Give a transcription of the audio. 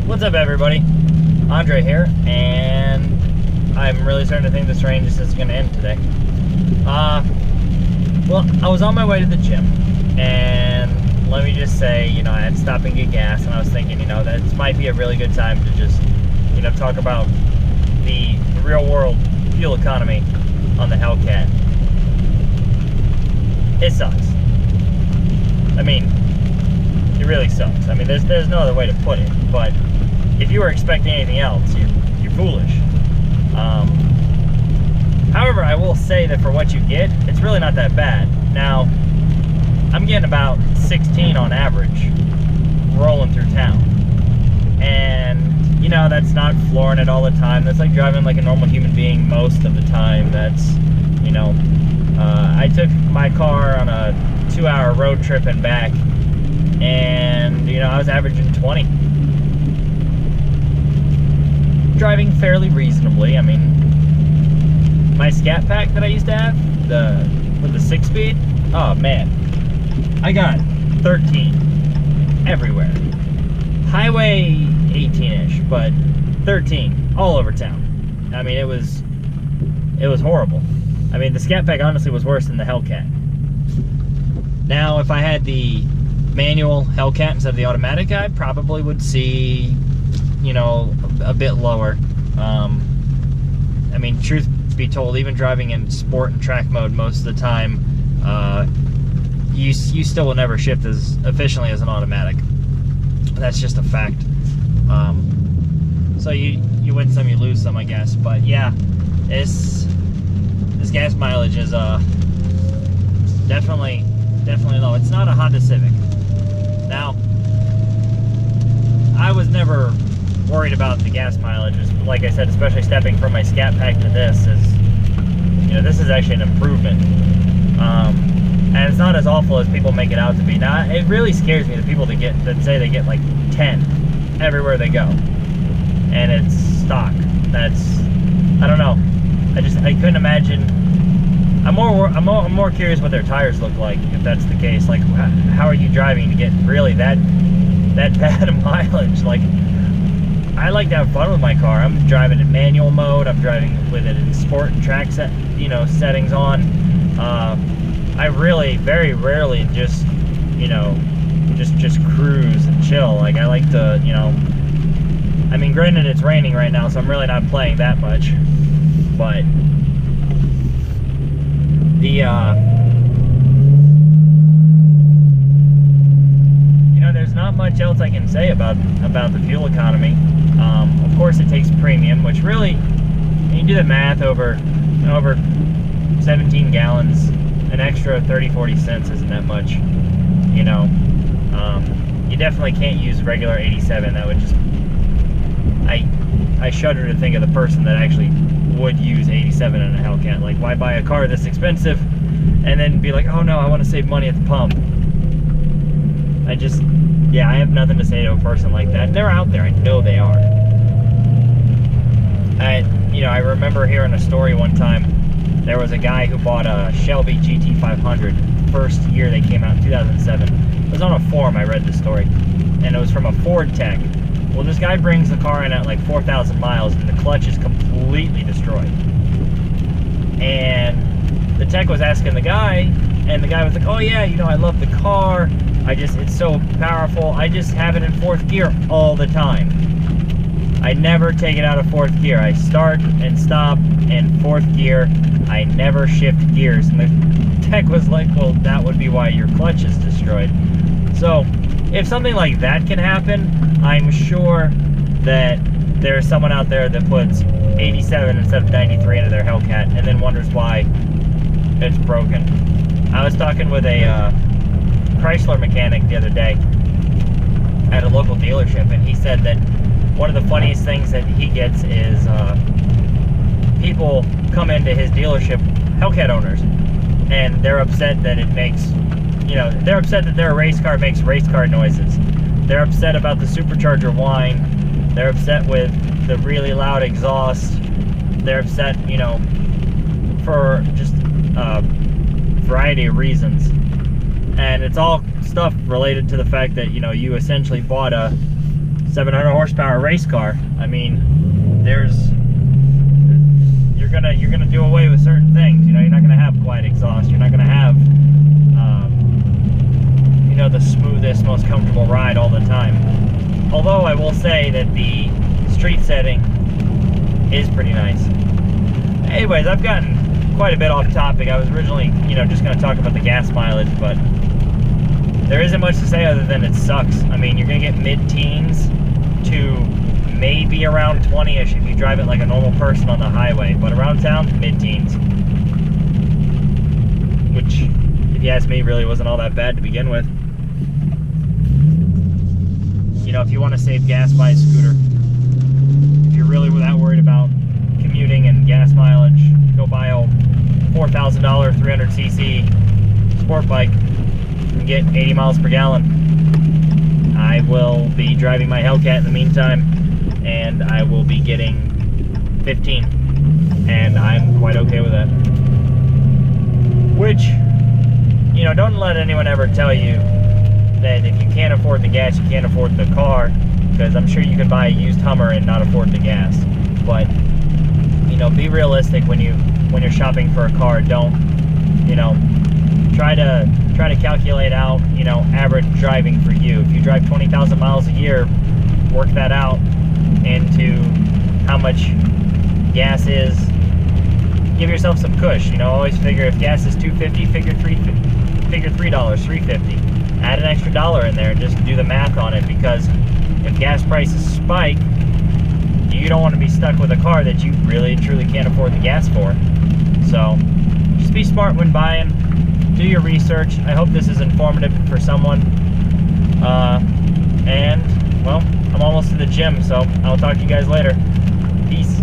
What's up, everybody? Andre here, and I'm really starting to think this rain just isn't going to end today. Well, I was on my way to the gym, and let me just say, I had to stop and get gas, and I was thinking, that this might be a really good time to just, talk about the real-world fuel economy on the Hellcat. It sucks. I mean, it really sucks. I mean, there's no other way to put it, but if you were expecting anything else, you're foolish. However, I will say that for what you get, it's really not that bad. Now, I'm getting about 16 on average rolling through town. And, that's not flooring it all the time. That's like driving like a normal human being most of the time. That's, I took my car on a 2-hour road trip and back, and, I was averaging 20. Driving fairly reasonably. I mean, my Scat Pack that I used to have, with the 6-speed, oh man, I got 13 everywhere. Highway 18-ish, but 13 all over town. I mean, it was horrible. I mean, the Scat Pack honestly was worse than the Hellcat. Now, if I had the manual Hellcat instead of the automatic, I probably would see, a bit lower. I mean, truth be told, even driving in sport and track mode most of the time, you still will never shift as efficiently as an automatic. That's just a fact. So you win some, you lose some, I guess. But yeah, this gas mileage is definitely low. It's not a Honda Civic. Now, I was never worried about the gas mileage. Like I said, especially stepping from my Scat Pack to this this is actually an improvement. And it's not as awful as people make it out to be. Now, it really scares me, the people that say they get like 10 everywhere they go, and it's stock. I don't know. I couldn't imagine. I'm more curious what their tires look like if that's the case. Like, how are you driving to get really that bad of mileage? Like, I like to have fun with my car. I'm driving in manual mode. I'm driving with it in sport and track settings on. I really very rarely just just cruise and chill. Like, I like to, I mean, granted it's raining right now, so I'm really not playing that much, but there's not much else I can say about the fuel economy. Of course, it takes premium, which really, when you do the math over 17 gallons, an extra 30-40 cents isn't that much. You definitely can't use regular 87. That would just, I shudder to think of the person that actually would use 87 in a Hellcat. Like, why buy a car this expensive and then be like, oh no, I want to save money at the pump? I have nothing to say to a person like that. They're out there. I know they are. I remember hearing a story one time. There was a guy who bought a Shelby GT500 first year they came out in 2007. It was on a forum, I read this story, and it was from a Ford tech. Well, this guy brings the car in at like 4,000 miles, and the clutch is completely destroyed. And the tech was asking the guy, and the guy was like, oh yeah, I love the car. It's so powerful. I just have it in 4th gear all the time. I never take it out of 4th gear. I start and stop in 4th gear. I never shift gears. And the tech was like, well, that would be why your clutch is destroyed. So, if something like that can happen, I'm sure that there's someone out there that puts 87 instead of 93 into their Hellcat and then wonders why it's broken. I was talking with a Chrysler mechanic the other day at a local dealership, and he said that one of the funniest things that he gets is people come into his dealership, Hellcat owners, and they're upset that it makes, they're upset that their race car makes race car noises. They're upset about the supercharger whine. They're upset with the really loud exhaust. They're upset, for just a variety of reasons. And it's all stuff related to the fact that, you essentially bought a 700 horsepower race car. I mean, you're gonna do away with certain things. You know, you're not gonna have quiet exhaust. You're not gonna have you know, the smoothest, most comfortable ride all the time. Although I will say that the street setting is pretty nice. Anyways, I've gotten quite a bit off topic. I was originally, you know, just going to talk about the gas mileage, but there isn't much to say other than it sucks. I mean, you're going to get mid-teens to maybe around 20-ish if you drive it like a normal person on the highway, but around town, mid-teens. Which, if you ask me, really wasn't all that bad to begin with. You know, if you want to save gas, buy a scooter. If you're really that worried about commuting and gas mileage, go buy a $4,000 300cc sport bike and get 80 miles per gallon. I will be driving my Hellcat in the meantime, and I will be getting 15, and I'm quite okay with that. Which, you know, don't let anyone ever tell you that if you can't afford the gas, you can't afford the car, because I'm sure you can buy a used Hummer and not afford the gas. But, you know, be realistic when you're shopping for a car. Don't, you know, try to calculate out, you know, average driving for you. If you drive 20,000 miles a year, work that out into how much gas is. Give yourself some cush. You know, always figure if gas is $2.50, figure $3, $3.50. Add an extra $1 in there and just do the math on it, because if gas prices spike, you don't want to be stuck with a car that you really and truly can't afford the gas for. So just be smart when buying. Do your research. I hope this is informative for someone. And, well, I'm almost to the gym, so I'll talk to you guys later. Peace.